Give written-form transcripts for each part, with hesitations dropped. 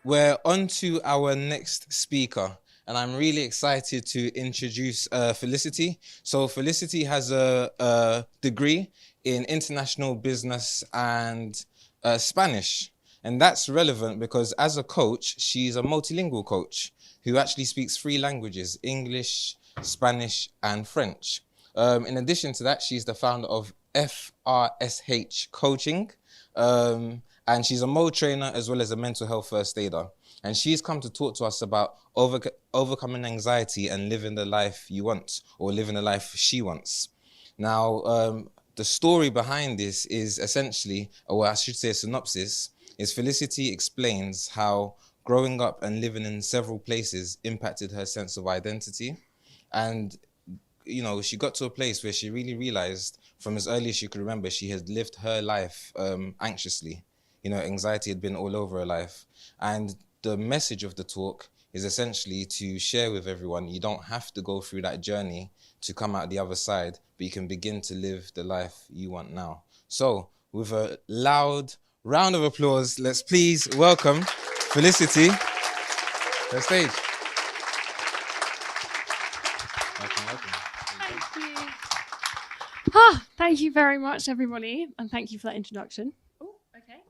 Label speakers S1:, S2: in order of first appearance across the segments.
S1: We're on to our next speaker, and I'm really excited to introduce Felicity. So Felicity has a degree in international business and Spanish. And that's relevant because as a coach, she's a multilingual coach who actually speaks 3 languages, English, Spanish, and French. In addition to that, she's the founder of FRSH Coaching. And she's a mode trainer as well as a mental health first aider. And she's come to talk to us about overcoming anxiety and living the life you want, or living the life she wants. Now, the story behind this is essentially, or I should say a synopsis, is Felicity explains how growing up and living in several places impacted her sense of identity. And she got to a place where she really realized from as early as she could remember, she had lived her life anxiously. Anxiety had been all over her life. And the message of the talk is essentially to share with everyone, you don't have to go through that journey to come out the other side, but you can begin to live the life you want now. So, with a loud round of applause, let's please welcome Felicity to the stage.
S2: Thank you very much, everybody, and thank you for that introduction. Oh, okay.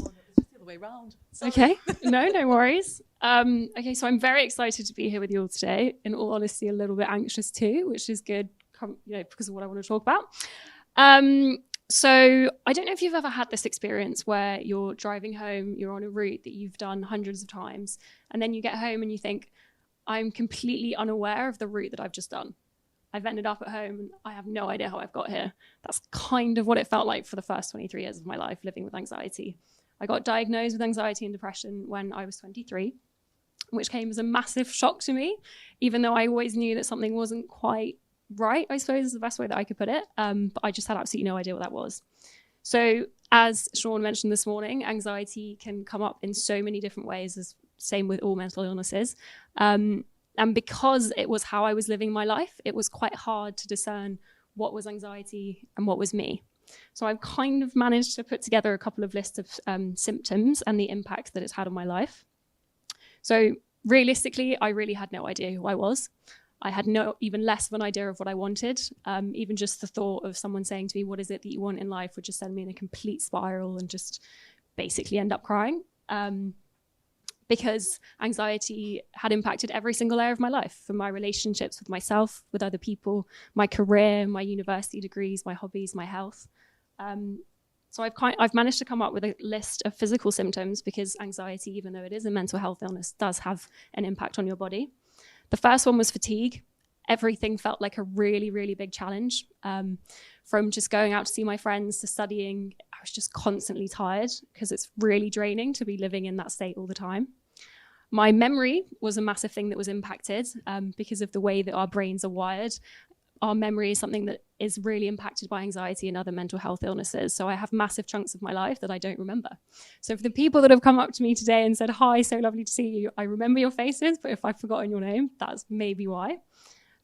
S3: Oh, it's just the other way round. Sorry.
S2: Okay, no worries. Okay, so I'm very excited to be here with you all today. In all honesty, a little bit anxious too, which is good, because of what I want to talk about. So I don't know if you've ever had this experience where you're driving home, you're on a route that you've done hundreds of times, and then you get home and you think, I'm completely unaware of the route that I've just done. I've ended up at home and I have no idea how I've got here. That's kind of what it felt like for the first 23 years of my life living with anxiety. I got diagnosed with anxiety and depression when I was 23, which came as a massive shock to me, even though I always knew that something wasn't quite right, I suppose is the best way that I could put it. But I just had absolutely no idea what that was. So as Sean mentioned this morning, anxiety can come up in so many different ways, as same with all mental illnesses. And because it was how I was living my life, it was quite hard to discern what was anxiety and what was me. So I've kind of managed to put together a couple of lists of symptoms and the impact that it's had on my life. So realistically, I really had no idea who I was. I had even less of an idea of what I wanted. Even just the thought of someone saying to me, what is it that you want in life, would just send me in a complete spiral and just basically end up crying. Because anxiety had impacted every single area of my life, from my relationships with myself, with other people, my career, my university degrees, my hobbies, my health. So I've managed to come up with a list of physical symptoms, because anxiety, even though it is a mental health illness, does have an impact on your body. The first one was fatigue. Everything felt like a really, really big challenge. From just going out to see my friends to studying, I was just constantly tired, because it's really draining to be living in that state all the time. My memory was a massive thing that was impacted because of the way that our brains are wired. Our memory is something that is really impacted by anxiety and other mental health illnesses. So I have massive chunks of my life that I don't remember. So for the people that have come up to me today and said, hi, so lovely to see you, I remember your faces, but if I've forgotten your name, that's maybe why.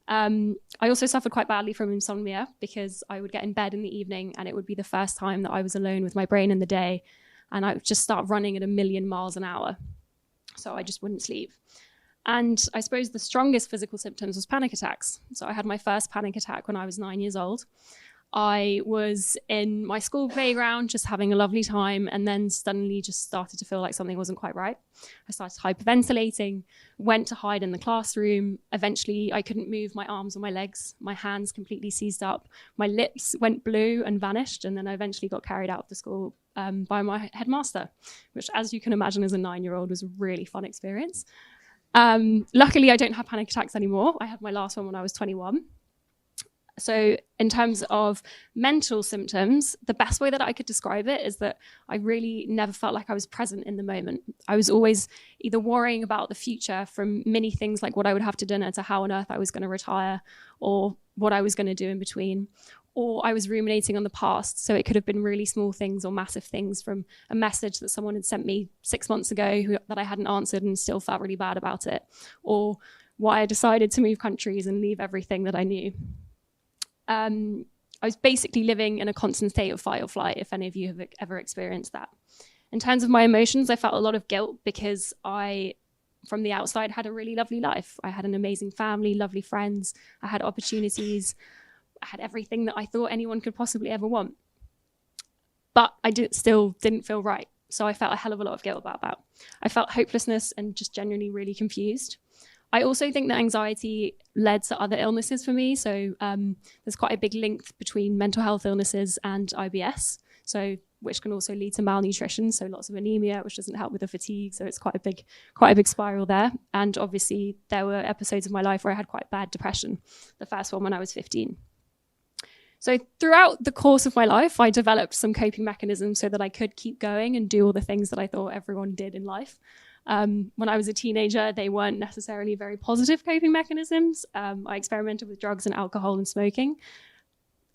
S2: I also suffered quite badly from insomnia, because I would get in bed in the evening and it would be the first time that I was alone with my brain in the day, and I would just start running at 1,000,000 miles an hour. So I just wouldn't sleep. And I suppose the strongest physical symptoms was panic attacks. So I had my first panic attack when I was 9 years old. I was in my school playground just having a lovely time, and then suddenly just started to feel like something wasn't quite right. I started hyperventilating, went to hide in the classroom. Eventually I couldn't move my arms or my legs. My hands completely seized up. My lips went blue and vanished. And then I eventually got carried out of the school by my headmaster, which, as you can imagine, as a 9-year-old, was a really fun experience. Luckily, I don't have panic attacks anymore. I had my last one when I was 21. So in terms of mental symptoms, the best way that I could describe it is that I really never felt like I was present in the moment. I was always either worrying about the future, from many things like what I would have to dinner to how on earth I was going to retire, or what I was going to do in between. Or I was ruminating on the past. So it could have been really small things or massive things, from a message that someone had sent me 6 months ago that I hadn't answered and still felt really bad about it. Or why I decided to move countries and leave everything that I knew. I was basically living in a constant state of fight or flight, if any of you have ever experienced that. In terms of my emotions, I felt a lot of guilt because I, from the outside, had a really lovely life. I had an amazing family, lovely friends. I had opportunities. I had everything that I thought anyone could possibly ever want. But still didn't feel right. So I felt a hell of a lot of guilt about that. I felt hopelessness and just genuinely really confused. I also think that anxiety led to other illnesses for me. So there's quite a big link between mental health illnesses and IBS, which can also lead to malnutrition. So lots of anemia, which doesn't help with the fatigue. So it's quite a big spiral there. And obviously there were episodes of my life where I had quite bad depression. The first one when I was 15. So throughout the course of my life, I developed some coping mechanisms so that I could keep going and do all the things that I thought everyone did in life. When I was a teenager, they weren't necessarily very positive coping mechanisms. I experimented with drugs and alcohol and smoking.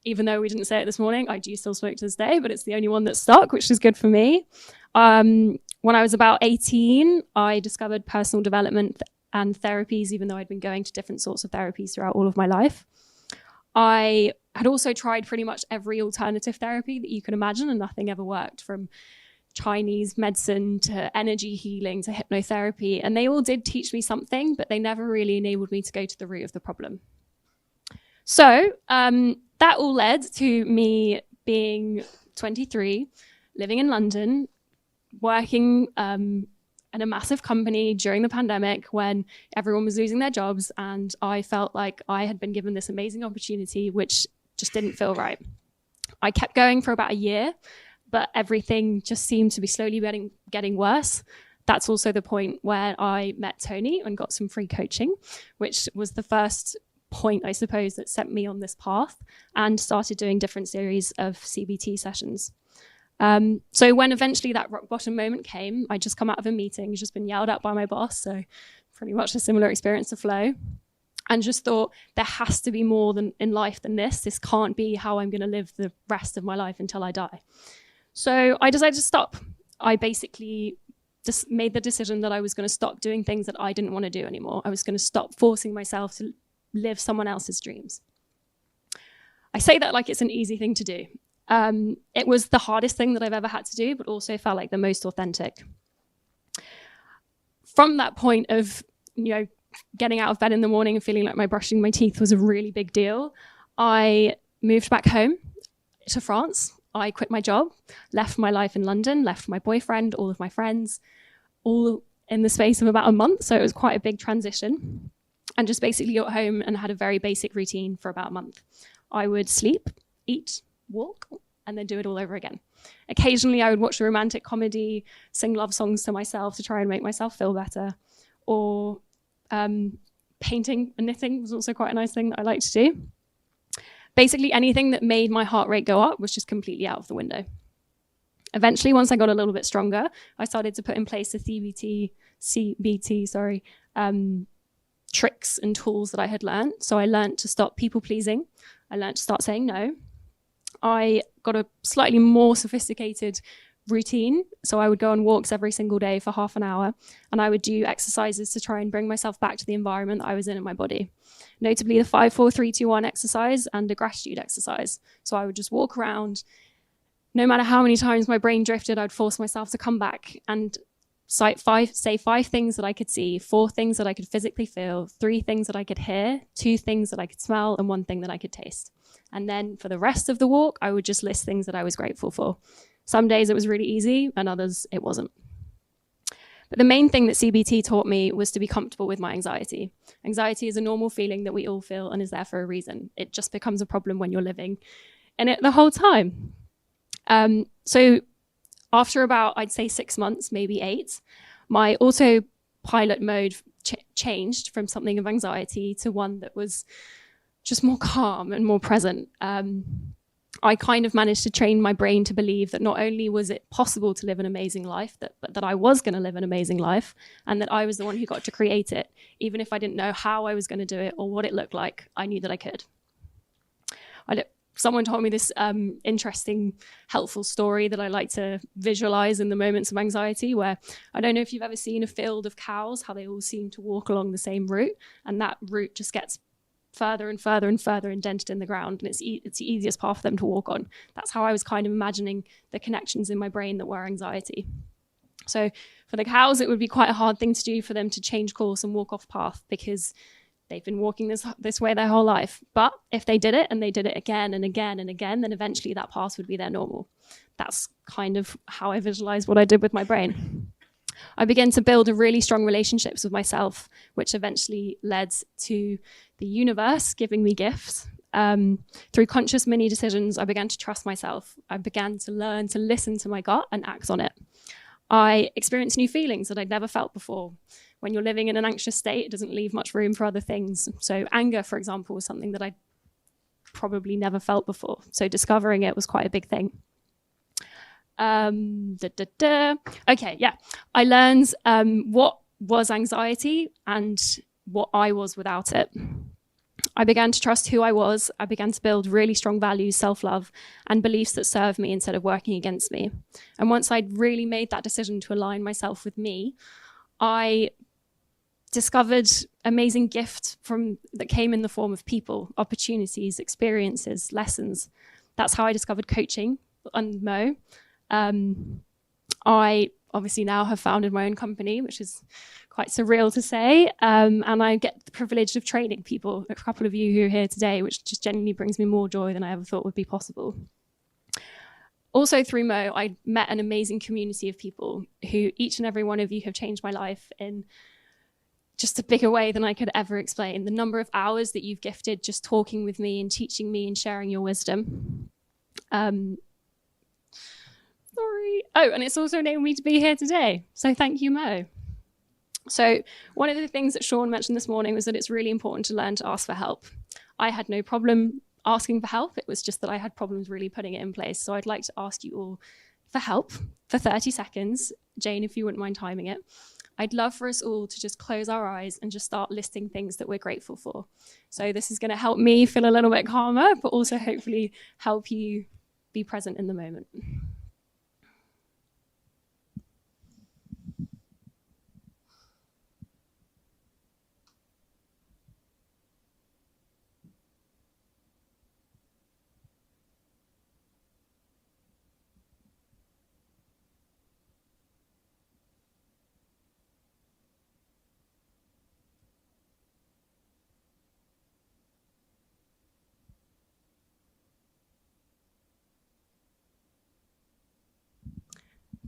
S2: Even though we didn't say it this morning, I do still smoke to this day, but it's the only one that stuck, which is good for me. When I was about 18, I discovered personal development and therapies, even though I'd been going to different sorts of therapies throughout all of my life. I had also tried pretty much every alternative therapy that you can imagine, and nothing ever worked, from Chinese medicine to energy healing to hypnotherapy. And they all did teach me something, but they never really enabled me to go to the root of the problem. So that all led to me being 23, living in London, working in a massive company during the pandemic when everyone was losing their jobs, and I felt like I had been given this amazing opportunity, which just didn't feel right. I kept going for about a year, but everything just seemed to be slowly getting worse. That's also the point where I met Tony and got some free coaching, which was the first point, I suppose, that sent me on this path, and started doing different series of CBT sessions. So when eventually that rock bottom moment came, I'd just come out of a meeting, just been yelled at by my boss, so pretty much a similar experience to Flo, and just thought there has to be more in life than this. This can't be how I'm going to live the rest of my life until I die. So I decided to stop. I basically just made the decision that I was going to stop doing things that I didn't want to do anymore. I was going to stop forcing myself to live someone else's dreams. I say that like it's an easy thing to do. It was the hardest thing that I've ever had to do, but also felt like the most authentic. From that point of, getting out of bed in the morning and feeling like brushing my teeth was a really big deal, I moved back home to France. I quit my job, left my life in London, left my boyfriend, all of my friends, all in the space of about a month. So it was quite a big transition, and just basically got home and had a very basic routine for about a month. I would sleep, eat, walk, and then do it all over again. Occasionally I would watch a romantic comedy, sing love songs to myself to try and make myself feel better, or painting and knitting was also quite a nice thing that I like to do. Basically anything that made my heart rate go up was just completely out of the window. Eventually, once I got a little bit stronger, I started to put in place the CBT, tricks and tools that I had learned. So I learned to stop people pleasing. I learned to start saying no. I got a slightly more sophisticated routine. So I would go on walks every single day for half an hour, and I would do exercises to try and bring myself back to the environment that I was in my body. Notably the 5, 4, 3, 2, 1 exercise and a gratitude exercise. So I would just walk around. No matter how many times my brain drifted, I'd force myself to come back and say 5 things that I could see, 4 things that I could physically feel, 3 things that I could hear, 2 things that I could smell, and 1 thing that I could taste. And then for the rest of the walk, I would just list things that I was grateful for. Some days it was really easy, and others it wasn't. But the main thing that CBT taught me was to be comfortable with my anxiety. Anxiety is a normal feeling that we all feel and is there for a reason. It just becomes a problem when you're living in it the whole time. So after about, I'd say 6 months, maybe 8, my autopilot mode changed from something of anxiety to one that was just more calm and more present. I kind of managed to train my brain to believe that not only was it possible to live an amazing life, but that I was going to live an amazing life, and that I was the one who got to create it. Even if I didn't know how I was going to do it or what it looked like, I knew that I could. Someone told me this interesting, helpful story that I like to visualize in the moments of anxiety, where I don't know if you've ever seen a field of cows, how they all seem to walk along the same route, and that route just gets further and further and further indented in the ground, and it's the easiest path for them to walk on. That's how I was kind of imagining the connections in my brain that were anxiety. So for the cows, it would be quite a hard thing to do for them to change course and walk off path because they've been walking this way their whole life. But if they did it and they did it again and again and again, then eventually that path would be their normal. That's kind of how I visualize what I did with my brain. I began to build a really strong relationships with myself, which eventually led to the universe giving me gifts. Through conscious mini decisions, I began to trust myself. I began to learn to listen to my gut and act on it. I experienced new feelings that I'd never felt before. When you're living in an anxious state, it doesn't leave much room for other things. So anger, for example, was something that I probably never felt before. So discovering it was quite a big thing. Okay, yeah. I learned what was anxiety and what I was without it. I began to trust who I was. I began to build really strong values, self-love, and beliefs that served me instead of working against me. And once I'd really made that decision to align myself with me, I discovered amazing gifts that came in the form of people, opportunities, experiences, lessons. That's how I discovered coaching and MOE. I obviously now have founded my own company, which is quite surreal to say. And I get the privilege of training people, a couple of you who are here today, which just genuinely brings me more joy than I ever thought would be possible. Also through MOE, I met an amazing community of people who each and every one of you have changed my life in just a bigger way than I could ever explain. The number of hours that you've gifted just talking with me and teaching me and sharing your wisdom. Sorry. Oh, and it's also enabled me to be here today. So thank you, MOE. So one of the things that Sean mentioned this morning was that it's really important to learn to ask for help. I had no problem asking for help. It was just that I had problems really putting it in place. So I'd like to ask you all for help for 30 seconds. Jane, if you wouldn't mind timing it. I'd love for us all to just close our eyes and just start listing things that we're grateful for. So this is going to help me feel a little bit calmer, but also hopefully help you be present in the moment.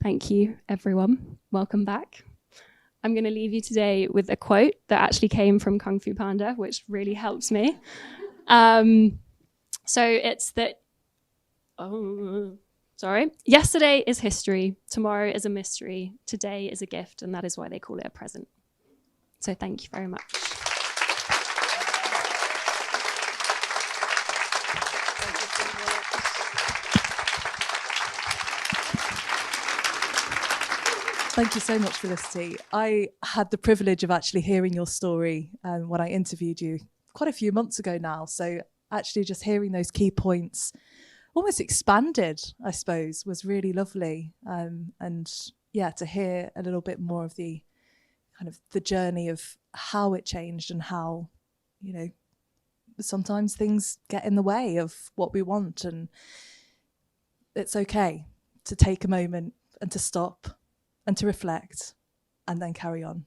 S2: Thank you, everyone. Welcome back. I'm going to leave you today with a quote that actually came from Kung Fu Panda, which really helps me. So it's that, yesterday is history, tomorrow is a mystery, today is a gift, and that is why they call it a present. So thank you very much.
S3: Thank you so much, Felicity. I had the privilege of actually hearing your story when I interviewed you quite a few months ago now. So actually just hearing those key points almost expanded, I suppose, was really lovely. And yeah, to hear a little bit more of the kind of the journey of how it changed and how, you know, sometimes things get in the way of what we want, and it's okay to take a moment and to stop and to reflect and then carry on.